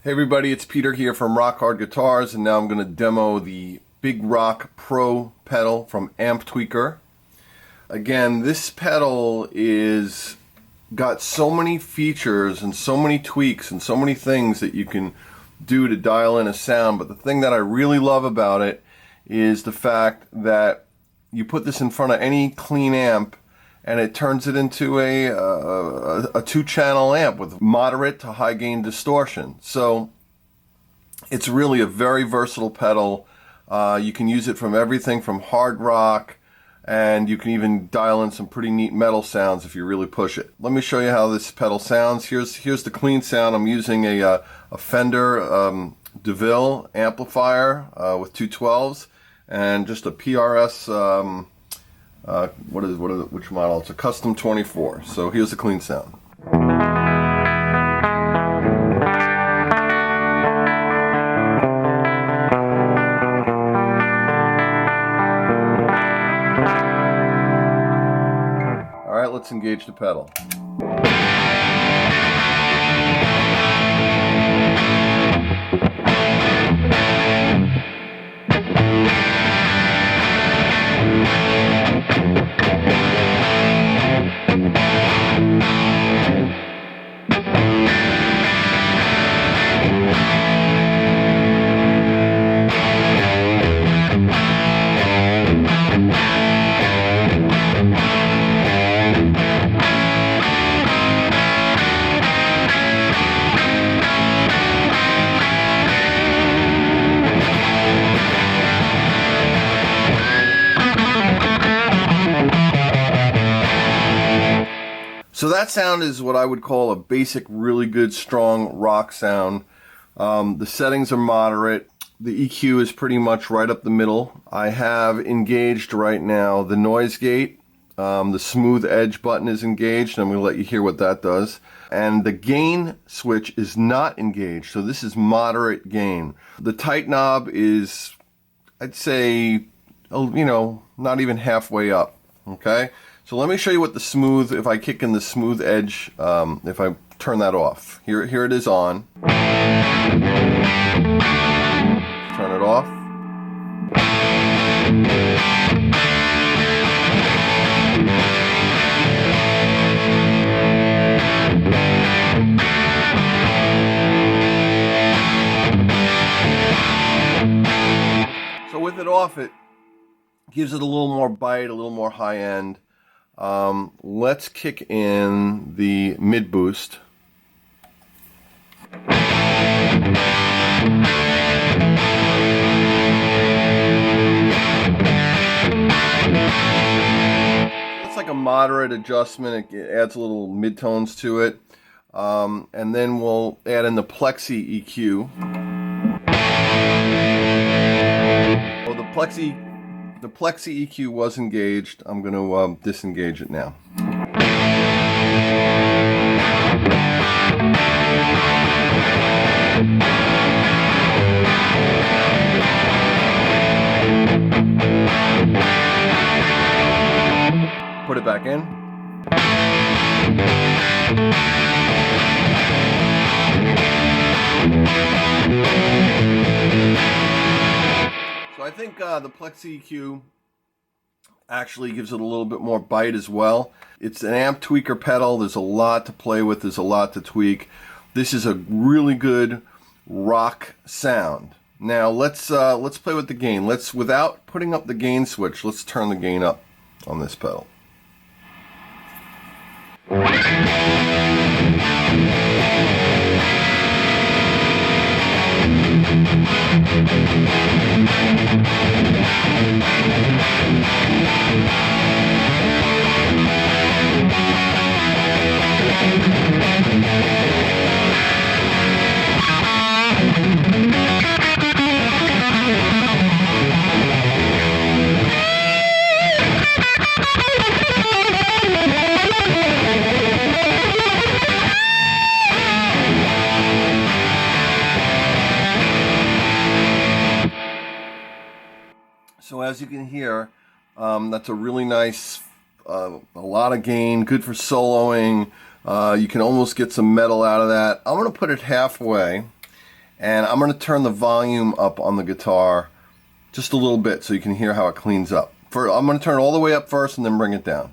Hey everybody, it's Peter here from Rock Hard Guitars, and now I'm going to demo the Big Rock Pro pedal from Amptweaker. Again, this pedal is got so many features and so many tweaks and so many things that you can do to dial in a sound, but the thing that I really love about it is the fact that you put this in front of any clean amp and it turns it into a two-channel amp with moderate to high gain distortion. So it's really a very versatile pedal. You can use it from everything from hard rock, and you can even dial in some pretty neat metal sounds if you really push it. Let me show you how this pedal sounds. Here's the clean sound. I'm using a Fender DeVille amplifier with 212s and just a PRS. Which model? It's a Custom 24. So here's the clean sound. All right, let's engage the pedal. So that sound is what I would call a basic, really good, strong rock sound. The settings are moderate. The EQ is pretty much right up the middle. I have engaged right now the noise gate. The smooth edge button is engaged. I'm going to let you hear what that does. And the gain switch is not engaged, so this is moderate gain. The tight knob is, I'd say, not even halfway up. Okay? So let me show you what the smooth, if I kick in the smooth edge, if I turn that off. Here it is on. Turn it off. So with it off, it gives it a little more bite, a little more high end. Let's kick in the mid boost. It's like a moderate adjustment. It adds a little mid-tones to it. And then we'll add in the Plexi EQ. Oh, the Plexi EQ was engaged. I'm going to disengage it now. Put it back in. So I think the Plexi EQ actually gives it a little bit more bite as well. It's an Amptweaker pedal. There's a lot to play with. There's a lot to tweak. This is a really good rock sound. Now let's play with the gain. Without putting up the gain switch, let's turn the gain up on this pedal. So as you can hear, that's a really nice, a lot of gain, good for soloing. You can almost get some metal out of that. I'm going to put it halfway, And I'm going to turn the volume up on the guitar just a little bit so you can hear how it cleans up. I'm going to turn it all the way up first and then bring it down.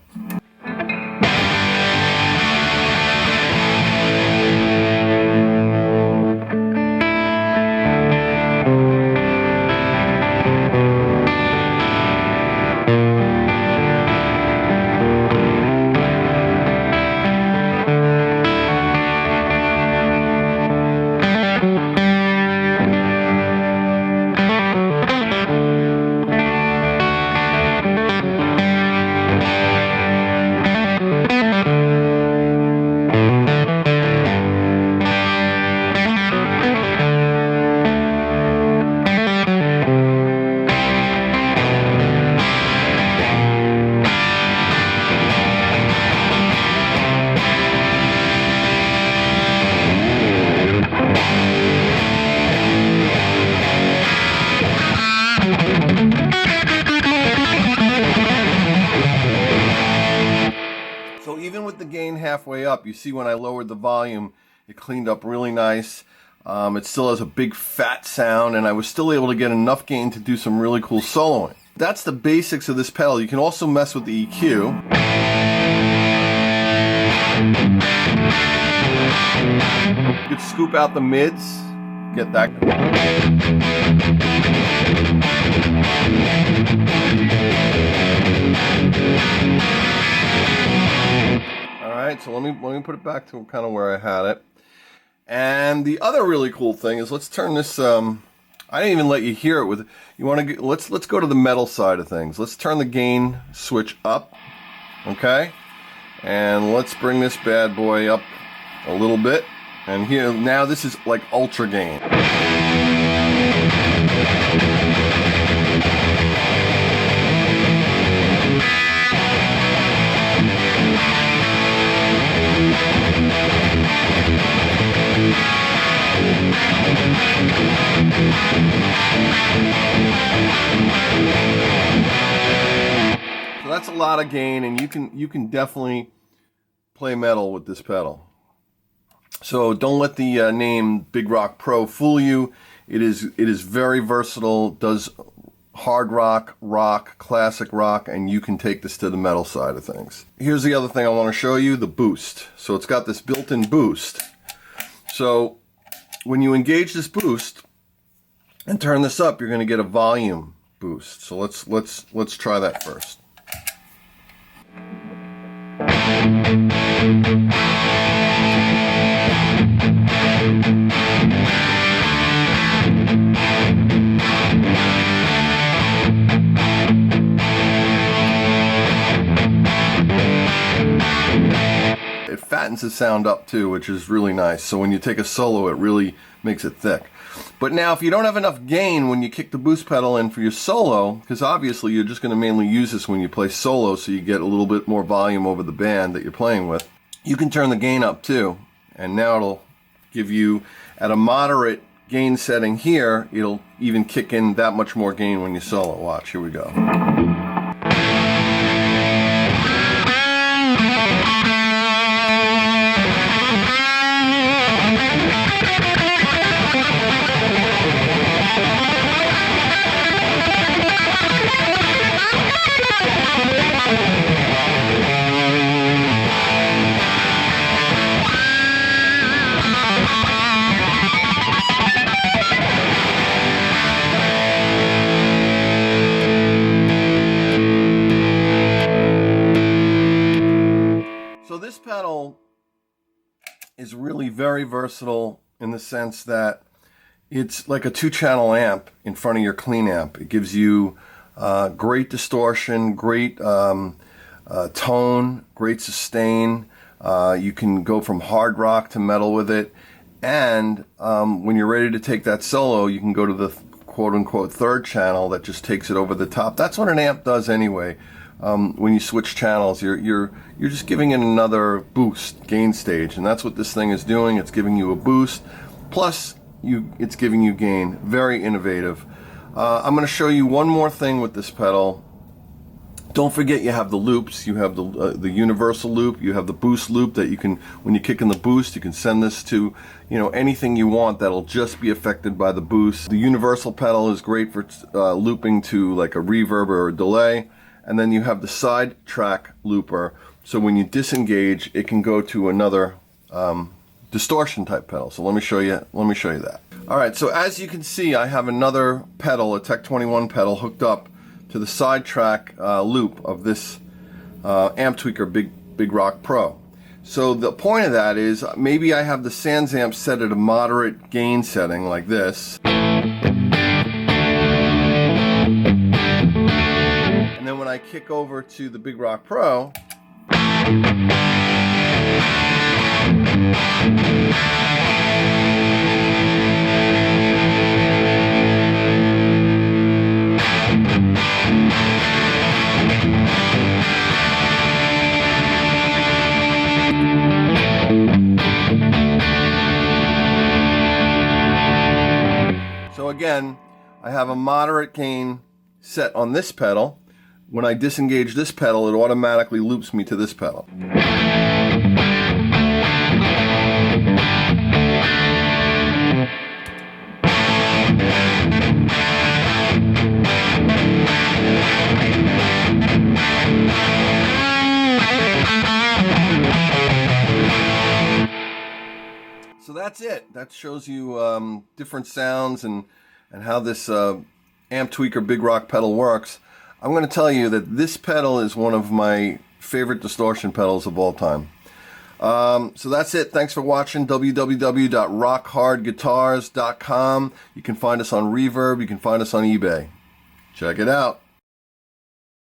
So even with the gain halfway up, you see when I lowered the volume, it cleaned up really nice. It still has a big fat sound, and I was still able to get enough gain to do some really cool soloing. That's the basics of this pedal. You can also mess with the EQ. You could scoop out the mids, get that. Alright, so let me put it back to kind of where I had it. And the other really cool thing is, let's turn this, I didn't even let you hear it with, you want to, let's go to the metal side of things. Let's turn the gain switch up, okay? And let's bring this bad boy up a little bit. And here, now this is like ultra gain. So that's a lot of gain, and you can definitely play metal with this pedal. So don't let the name Big Rock Pro fool you. It is very versatile, does hard rock, rock, classic rock, and you can take this to the metal side of things. Here's the other thing I want to show you, the boost. So it's got this built-in boost. So when you engage this boost and turn this up, you're going to get a volume boost. So let's try that first. It fattens the sound up too, which is really nice. So when you take a solo, it really makes it thick. But now if you don't have enough gain when you kick the boost pedal in for your solo, because obviously you're just going to mainly use this when you play solo, so you get a little bit more volume over the band that you're playing with, you can turn the gain up too. And now it'll give you, at a moderate gain setting here, it'll even kick in that much more gain when you solo. Watch, here we go. So this pedal is really very versatile in the sense that it's like a 2-channel amp in front of your clean amp. It gives you great distortion, great tone, great sustain. You can go from hard rock to metal with it. And when you're ready to take that solo, you can go to the quote-unquote 3rd channel that just takes it over the top. That's what an amp does anyway. When you switch channels, you're just giving it another boost, gain stage, and that's what this thing is doing. It's giving you a boost, plus it's giving you gain. Very innovative. I'm going to show you one more thing with this pedal Don't forget you have the loops. You have the universal loop. You have the boost loop that you can, when you kick in the boost, you can send this to, anything you want that'll just be affected by the boost. The universal pedal is great for looping to like a reverb or a delay. And then you have the side track looper. So when you disengage, it can go to another distortion type pedal. So let me show you that. All right, so as you can see, I have another pedal, a Tech 21 pedal, hooked up to the side track loop of this Amptweaker Big Rock Pro. So the point of that is maybe I have the Sans amp set at a moderate gain setting like this. And then when I kick over to the Big Rock Pro, so again, I have a moderate gain set on this pedal. When I disengage this pedal, it automatically loops me to this pedal. So that's it. That shows you different sounds and how this Amptweaker Big Rock pedal works. I'm going to tell you that this pedal is one of my favorite distortion pedals of all time. So that's it. Thanks for watching. www.rockhardguitars.com. You can find us on Reverb. You can find us on eBay. Check it out.